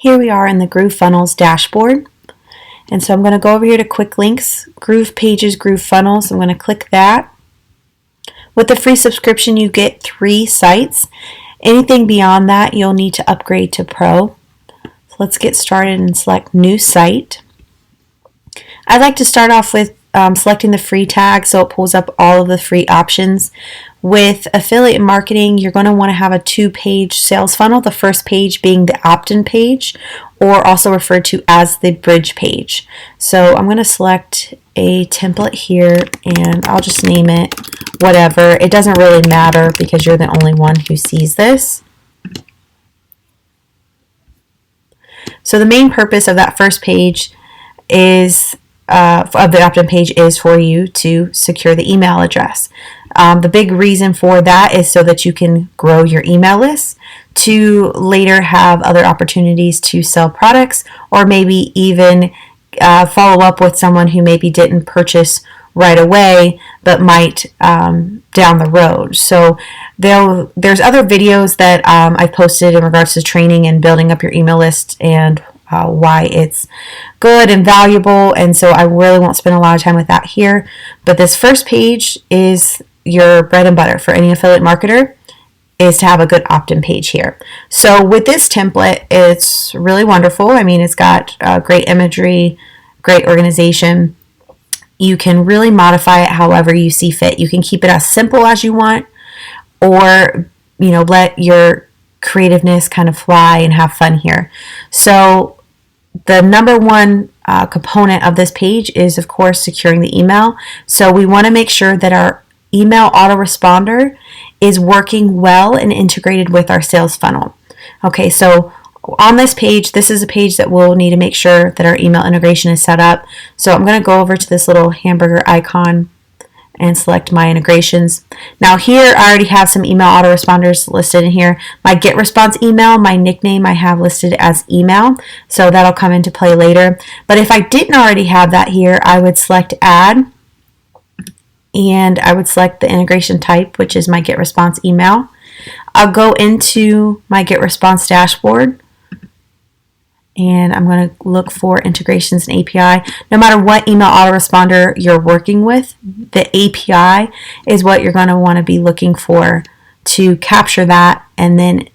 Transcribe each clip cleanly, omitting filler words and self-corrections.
Here we are in the GrooveFunnels dashboard. And so I'm going to go over here to Quick Links, Groove Pages, GrooveFunnels. I'm going to click that. With the free subscription, you get 3 sites. Anything beyond that, you'll need to upgrade to Pro. So let's get started and select New Site. I'd like to start off with selecting the free tag so it pulls up all of the free options. With affiliate marketing, you're going to want to have a 2-page sales funnel, the first page being the opt-in page, or also referred to as the bridge page. So I'm going to select a template here and I'll just name it whatever. It doesn't really matter because you're the only one who sees this. So the main purpose of that first page is of the opt-in page is for you to secure the email address. The big reason for that is so that you can grow your email list to later have other opportunities to sell products, or maybe even follow up with someone who maybe didn't purchase right away but might down the road. So there's other videos that I've posted in regards to training and building up your email list and why it's good and valuable, and so I really won't spend a lot of time with that here. But this first page is your bread and butter for any affiliate marketer, is to have a good opt-in page here. So with this template, it's really wonderful. I mean, it's got great imagery, great organization. You can really modify it however you see fit. You can keep it as simple as you want, or let your creativeness kind of fly and have fun here. So the number one component of this page is, of course, securing the email. So we want to make sure that our email autoresponder is working well and integrated with our sales funnel. Okay, so on this page, this is a page that we'll need to make sure that our email integration is set up. So I'm going to go over to this little hamburger icon and select my integrations. Now here I already have some email autoresponders listed in here. My get response email, my nickname I have listed as email, so that'll come into play later. But if I didn't already have that here, I would select add, and I would select the integration type, which is my get response email. I'll go into my get response dashboard, and I'm going to look for integrations and API. No matter what email autoresponder you're working with, the API is what you're going to want to be looking for to capture that and then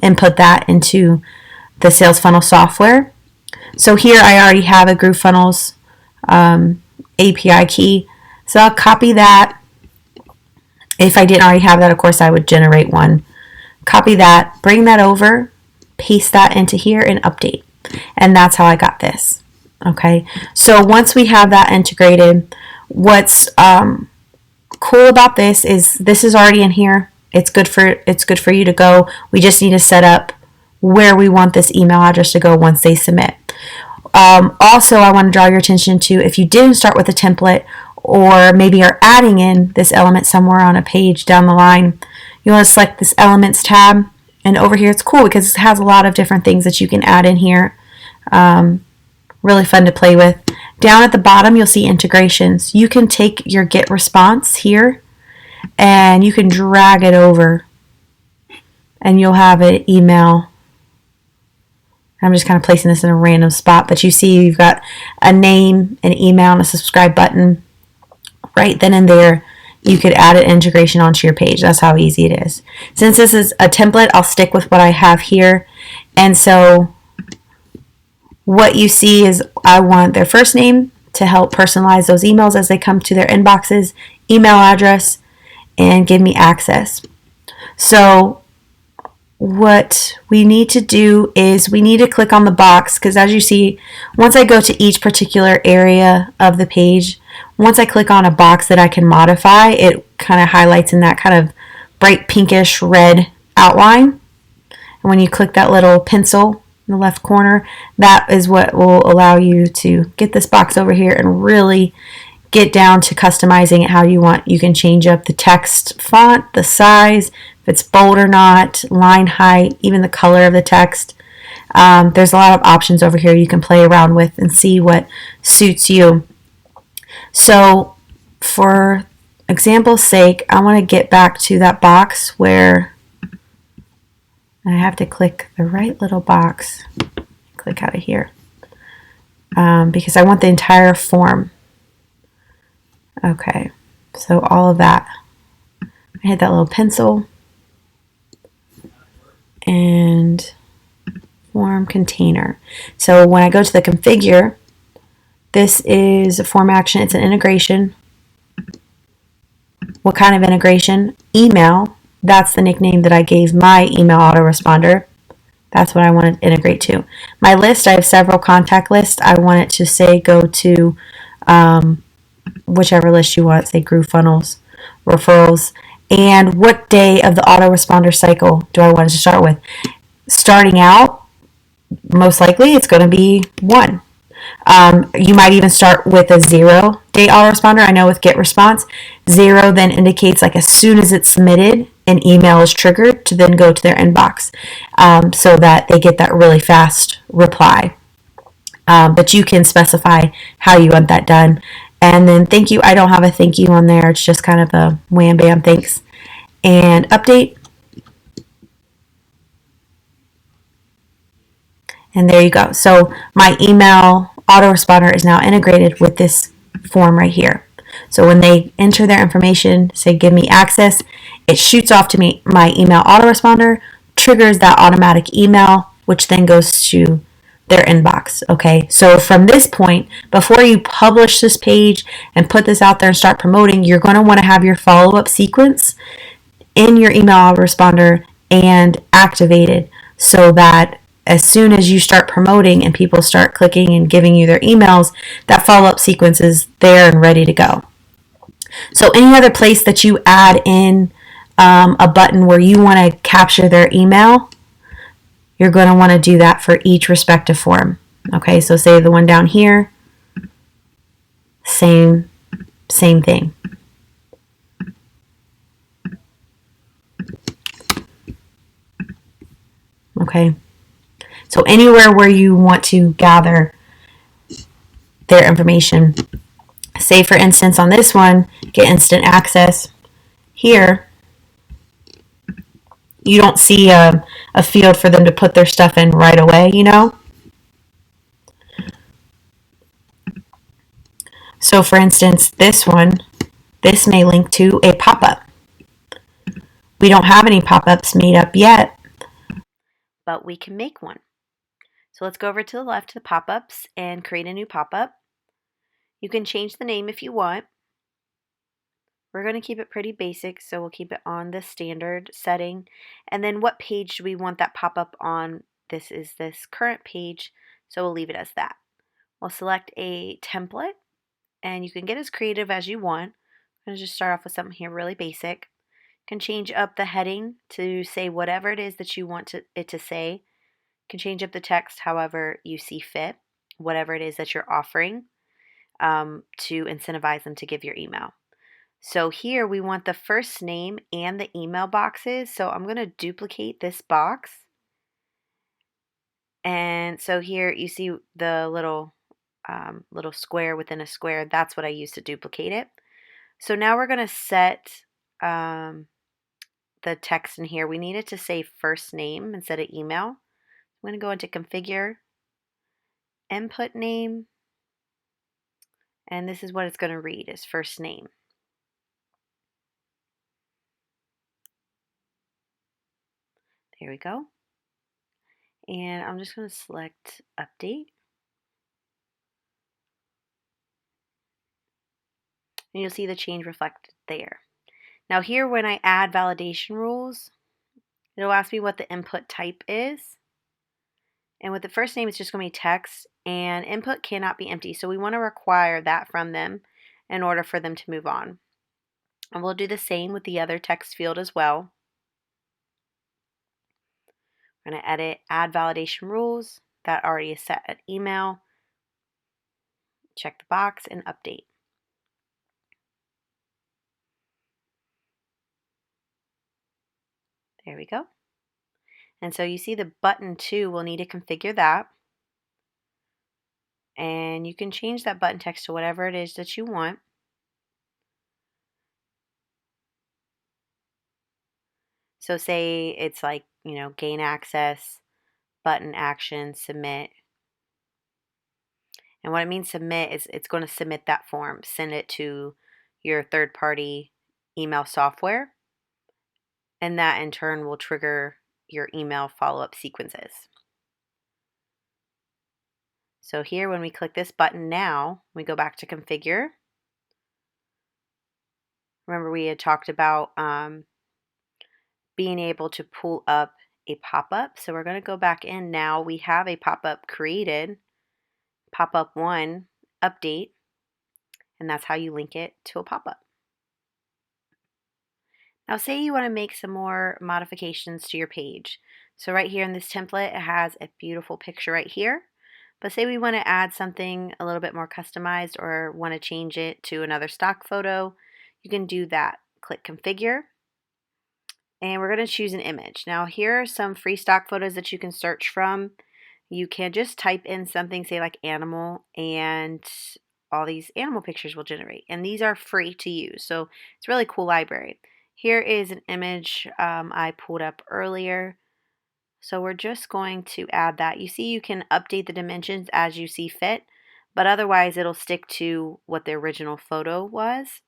input that into the sales funnel software. So here I already have a GrooveFunnels API key. So I'll copy that. If I didn't already have that, of course, I would generate one. Copy that, bring that over, paste that into here, and update. And that's how I got this. Okay, so once we have that integrated, what's cool about this is already in here. It's good for you to go. We just need to set up where we want this email address to go once they submit. Also, I want to draw your attention to, if you didn't start with a template, or maybe are adding in this element somewhere on a page down the line, you want to select this Elements tab. And over here, it's cool because it has a lot of different things that you can add in here. Really fun to play with. Down at the bottom, you'll see integrations. You can take your get response here and you can drag it over and you'll have an email. I'm just kind of placing this in a random spot, but you see you've got a name, an email, and a subscribe button. Right then and there, you could add an integration onto your page. That's how easy it is. Since this is a template, I'll stick with what I have here. And so what you see is I want their first name to help personalize those emails as they come to their inboxes, email address, and give me access. So what we need to do is we need to click on the box, because as you see, once I go to each particular area of the page, once I click on a box that I can modify, it kind of highlights in that kind of bright pinkish red outline. And when you click that little pencil in the left corner, that is what will allow you to get this box over here and really get down to customizing it how you want. You can change up the text font, the size, if it's bold or not, line height, even the color of the text. There's a lot of options over here you can play around with and see what suits you. So for example's sake, I want to get back to that box where I have to click the right little box click out of here because I want the entire form. Okay, so all of that. I hit that little pencil and form container. So when I go to the configure, this is a form action. It's an integration. What kind of integration? Email. That's the nickname that I gave my email autoresponder. That's what I want to integrate to. My list, I have several contact lists. I want it to say go to whichever list you want, say GrooveFunnels, referrals, and what day of the autoresponder cycle do I want to start with? Starting out, most likely it's going to be 1. You might even start with a 0-day autoresponder. I know with GetResponse, 0 then indicates like as soon as it's submitted, an email is triggered to then go to their inbox so that they get that really fast reply. But you can specify how you want that done. And then thank you. I don't have a thank you on there. It's just kind of a wham bam thanks. And update. And there you go. So my email autoresponder is now integrated with this form right here. So when they enter their information, say give me access, it shoots off to me my email autoresponder, triggers that automatic email, which then goes to their inbox. Okay, so from this point, before you publish this page and put this out there and start promoting, you're going to want to have your follow-up sequence in your email autoresponder and activated so that as soon as you start promoting and people start clicking and giving you their emails, that follow-up sequence is there and ready to go. So any other place that you add in a button where you want to capture their email, you're going to want to do that for each respective form. Okay, so say the one down here, same thing. Okay, so anywhere where you want to gather their information, say for instance on this one, get instant access. Here, you don't see a field for them to put their stuff in right away, you know? So for instance, this one, this may link to a pop-up. We don't have any pop-ups made up yet, but we can make one. So let's go over to the left to the pop-ups and create a new pop-up. You can change the name if you want. We're going to keep it pretty basic, so we'll keep it on the standard setting. And then what page do we want that pop-up on? This is this current page, so we'll leave it as that. We'll select a template, and you can get as creative as you want. I'm going to just start off with something here really basic. You can change up the heading to say whatever it is that you want it to say. You can change up the text however you see fit, whatever it is that you're offering to incentivize them to give your email. So here we want the first name and the email boxes. So I'm going to duplicate this box. And so here you see the little square within a square. That's what I use to duplicate it. So now we're going to set the text in here. We need it to say first name instead of email. I'm going to go into configure, input name, and this is what it's going to read is first name. There we go. And I'm just going to select update. And you'll see the change reflected there. Now here when I add validation rules, it'll ask me what the input type is. And with the first name, it's just going to be text, and input cannot be empty. So we want to require that from them in order for them to move on. And we'll do the same with the other text field as well. We're going to edit, add validation rules. That already is set at email. Check the box and update. There we go. And so you see the button 2, we'll need to configure that. And you can change that button text to whatever it is that you want. So say it's like, gain access, button action, submit, And what it means submit is it's going to submit that form, send it to your third-party email software, and that in turn will trigger your email follow-up sequences. So here, when we click this button now, we go back to configure. Remember we had talked about being able to pull up a pop-up. So we're going to go back in now. We have a pop-up created, pop-up 1 update, and that's how you link it to a pop-up. Now say you want to make some more modifications to your page. So right here in this template, it has a beautiful picture right here. But say we want to add something a little bit more customized or want to change it to another stock photo, you can do that. Click configure, and we're going to choose an image. Now here are some free stock photos that you can search from. You can just type in something, say like animal, and all these animal pictures will generate. And these are free to use, so it's a really cool library. Here is an image I pulled up earlier. So we're just going to add that. You see you can update the dimensions as you see fit, but otherwise it'll stick to what the original photo was.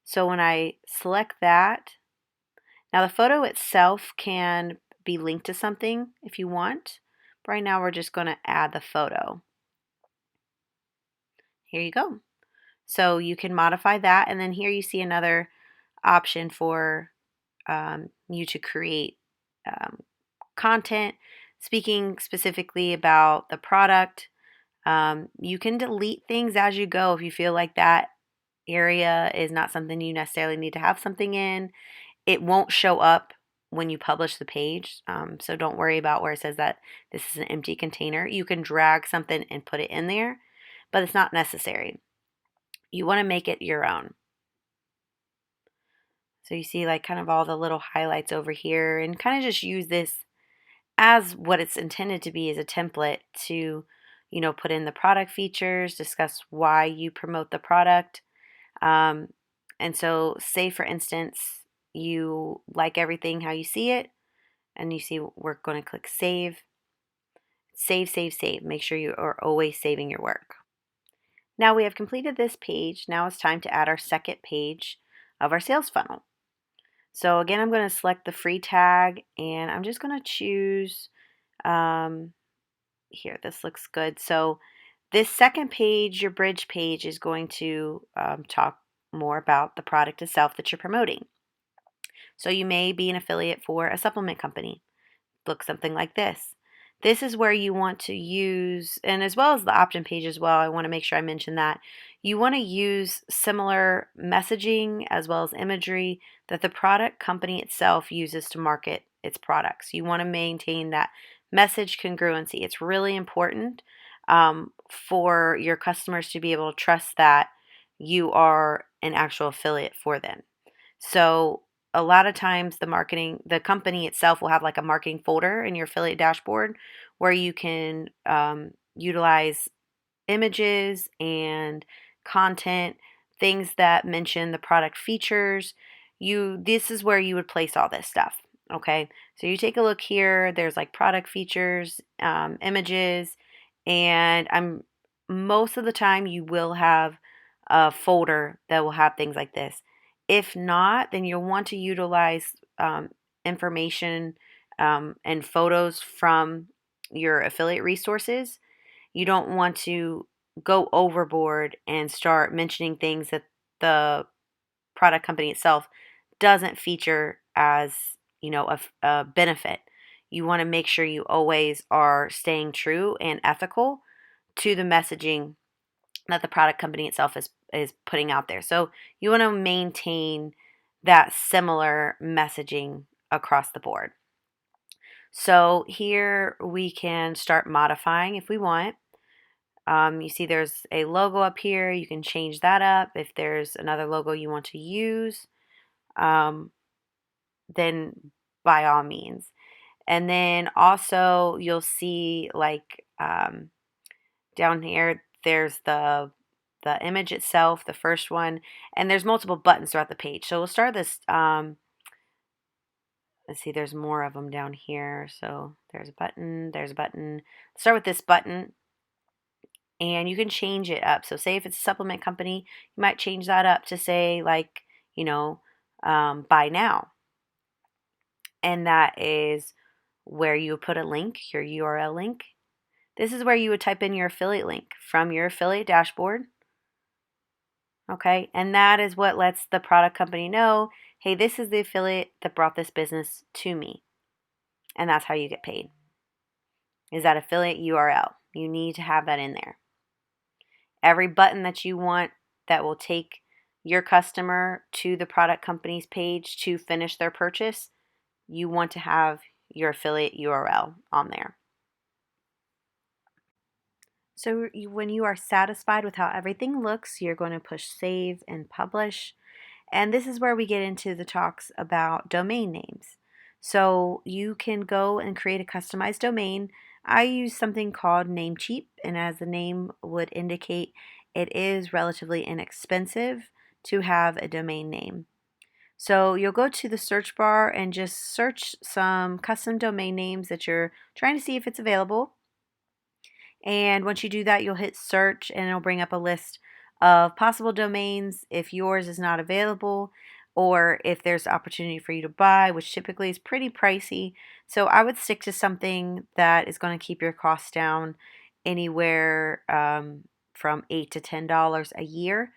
So when I select that, now the photo itself can be linked to something if you want. But right now we're just going to add the photo. Here you go. So you can modify that, and then here you see another option for you to create content speaking specifically about the product. You can delete things as you go if you feel like that area is not something you necessarily need to have something in. It won't show up when you publish the page, so don't worry about where it says that this is an empty container. You can drag something and put it in there, but it's not necessary. You want to make it your own. So you see like kind of all the little highlights over here, and kind of just use this as what it's intended to be, as a template to, put in the product features, discuss why you promote the product. And so say for instance, you like everything how you see it, and you see we're going to click save. Save, save, save. Make sure you are always saving your work. Now we have completed this page. Now it's time to add our second page of our sales funnel. So again, I'm going to select the free tag, and I'm just going to choose here. This looks good. So this second page, your bridge page, is going to talk more about the product itself that you're promoting. So you may be an affiliate for a supplement company. Look something like this. This is where you want to use, and as well as the opt-in page as well, I want to make sure I mention that. You want to use similar messaging as well as imagery that the product company itself uses to market its products. You want to maintain that message congruency. It's really important for your customers to be able to trust that you are an actual affiliate for them. So a lot of times the company itself will have like a marketing folder in your affiliate dashboard where you can utilize images and content, things that mention the product features. This is where you would place all this stuff. Okay, so you take a look here. There's like product features, images, and most of the time you will have a folder that will have things like this. If not, then you'll want to utilize information and photos from your affiliate resources. You don't want to go overboard and start mentioning things that the product company itself doesn't feature as, a benefit. You want to make sure you always are staying true and ethical to the messaging that the product company itself is putting out there. So you want to maintain that similar messaging across the board. So here we can start modifying if we want. You see there's a logo up here. You can change that up. If there's another logo you want to use, then by all means. And then also you'll see like down here, there's the image itself, the first one, and there's multiple buttons throughout the page. So we'll start this, let's see, there's more of them down here. So there's a button, start with this button, And you can change it up. So say if it's a supplement company, you might change that up to say like, you know, buy now. And that is where you put a link, your URL link. This is where you would type in your affiliate link from your affiliate dashboard. Okay, and that is what lets the product company know, hey, this is the affiliate that brought this business to me. And that's how you get paid, is that affiliate URL. You need to have that in there. Every button that you want that will take your customer to the product company's page to finish their purchase, you want to have your affiliate URL on there. So when you are satisfied with how everything looks, you're going to push save and publish. And this is where we get into the talks about domain names. So you can go and create a customized domain. I use something called Namecheap, and as the name would indicate, it is relatively inexpensive to have a domain name. So you'll go to the search bar and just search some custom domain names that you're trying to see if it's available. And once you do that, you'll hit search and it'll bring up a list of possible domains if yours is not available or if there's opportunity for you to buy, which typically is pretty pricey. So I would stick to something that is going to keep your costs down anywhere from $8 to $10 a year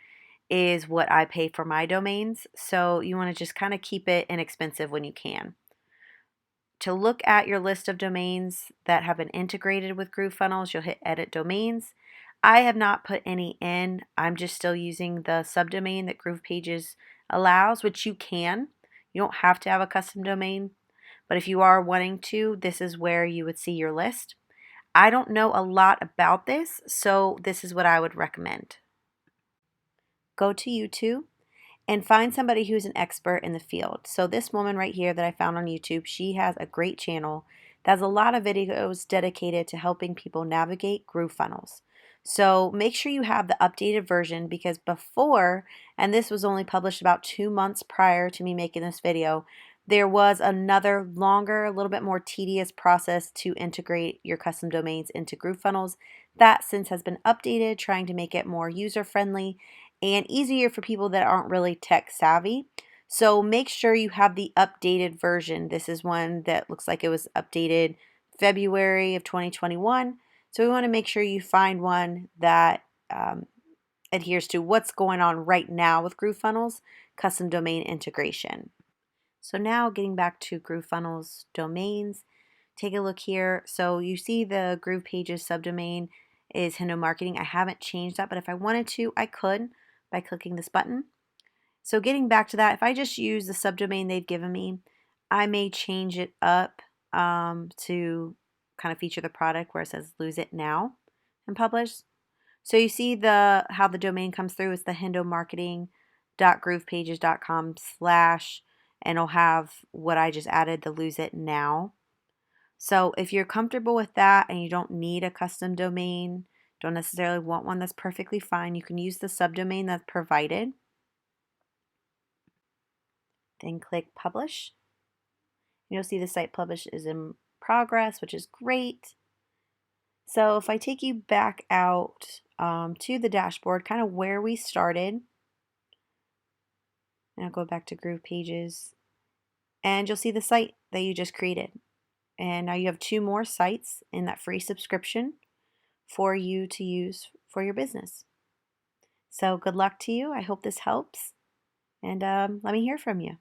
is what I pay for my domains. So you want to just kind of keep it inexpensive when you can. To look at your list of domains that have been integrated with GrooveFunnels, you'll hit Edit Domains. I have not put any in. I'm just still using the subdomain that GroovePages allows, which you can. You don't have to have a custom domain, but if you are wanting to, this is where you would see your list. I don't know a lot about this, so this is what I would recommend. Go to YouTube and find somebody who's an expert in the field. So this woman right here that I found on YouTube, she has a great channel that has a lot of videos dedicated to helping people navigate GrooveFunnels. So make sure you have the updated version because before, and this was only published about 2 months prior to me making this video, there was another longer, a little bit more tedious process to integrate your custom domains into GrooveFunnels. That since has been updated, trying to make it more user-friendly and easier for people that aren't really tech savvy. So make sure you have the updated version. This is one that looks like it was updated February of 2021. So we want to make sure you find one that adheres to what's going on right now with GrooveFunnels custom domain integration. So now getting back to GrooveFunnels domains, take a look here. So you see the GroovePages subdomain is Hendo Marketing. I haven't changed that, but if I wanted to, I could by clicking this button. So getting back to that, if I just use the subdomain they've given me, I may change it up to kind of feature the product where it says lose it now and publish. So you see how the domain comes through. It's the hendomarketing.groovepages.com / and it'll have what I just added, the lose it now. So if you're comfortable with that and you don't need a custom domain, don't necessarily want one, that's perfectly fine. You can use the subdomain that's provided. Then click publish. You'll see the site publish is in progress, which is great. So if I take you back out to the dashboard, kind of where we started, and I'll go back to GroovePages, and you'll see the site that you just created. And now you have 2 more sites in that free subscription for you to use for your business. So good luck to you. I hope this helps, and let me hear from you.